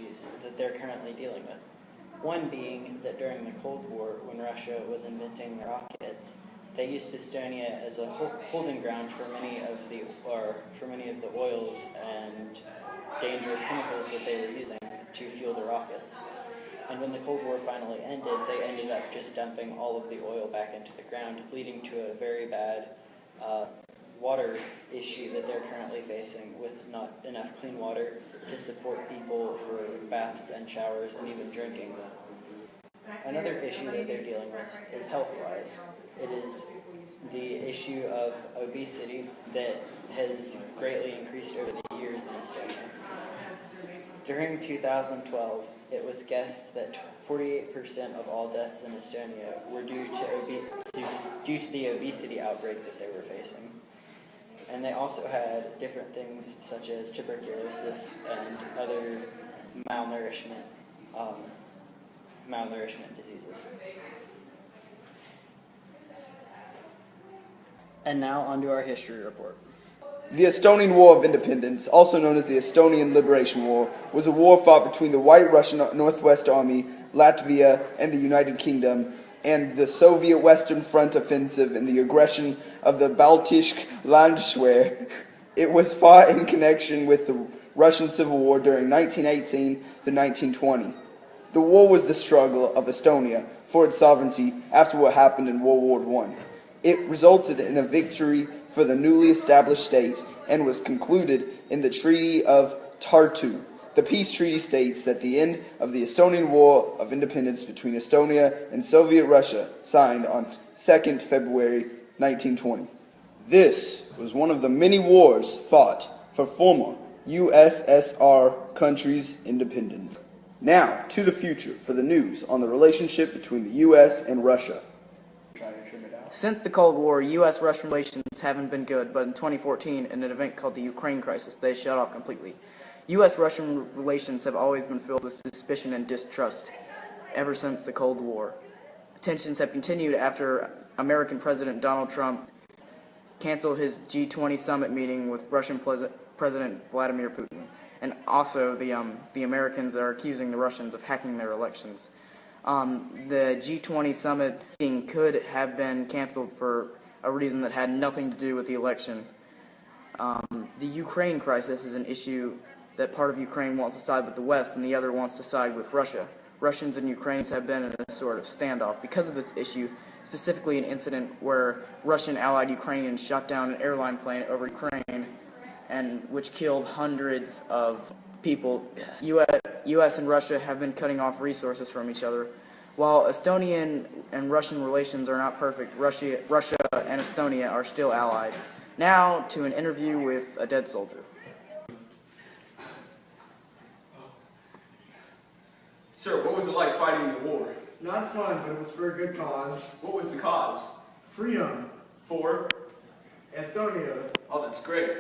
issues that they're currently dealing with. One being that during the Cold War, when Russia was inventing rockets, they used Estonia as a holding ground for many of the oils and dangerous chemicals that they were using to fuel the rockets. And when the Cold War finally ended, they ended up just dumping all of the oil back into the ground, leading to a very bad water issue that they're currently facing, with not enough clean water to support people for baths and showers and even drinking. Another issue that they're dealing with is health-wise. It is the issue of obesity that has greatly increased over the years in Estonia. During 2012, it was guessed that 48% of all deaths in Estonia were due to the obesity outbreak that they were facing. And they also had different things such as tuberculosis and other malnourishment diseases. And now onto our history report. The Estonian War of Independence, also known as the Estonian Liberation War, was a war fought between the White Russian Northwest Army, Latvia, and the United Kingdom, and the Soviet Western Front offensive and the aggression of the Baltisch Landwehr. It was fought in connection with the Russian Civil War during 1918 to 1920. The war was the struggle of Estonia for its sovereignty after what happened in World War I. It resulted in a victory for the newly established state and was concluded in the Treaty of Tartu. The peace treaty states that the end of the Estonian War of Independence between Estonia and Soviet Russia, signed on 2nd February 1920. This was one of the many wars fought for former USSR countries' independence. Now, to the future for the news on the relationship between the U.S. and Russia. Since the Cold War, U.S.-Russian relations haven't been good, but in 2014, in an event called the Ukraine crisis, they shut off completely. U.S.-Russian relations have always been filled with suspicion and distrust ever since the Cold War. Tensions have continued after American President Donald Trump canceled his G20 summit meeting with Russian President Vladimir Putin. And also, the Americans are accusing the Russians of hacking their elections. The G20 summit meeting could have been canceled for a reason that had nothing to do with the election. The Ukraine crisis is an issue that part of Ukraine wants to side with the West and the other wants to side with Russia. Russians and Ukrainians have been in a sort of standoff because of this issue, specifically an incident where Russian allied Ukrainians shot down an airline plane over Ukraine, and which killed hundreds of people. U.S. and Russia have been cutting off resources from each other. While Estonian and Russian relations are not perfect, Russia and Estonia are still allied. Now to an interview with a dead soldier. Sir, what was it like fighting the war? Not fun, but it was for a good cause. What was the cause? Freedom. For? Estonia. Oh, that's great.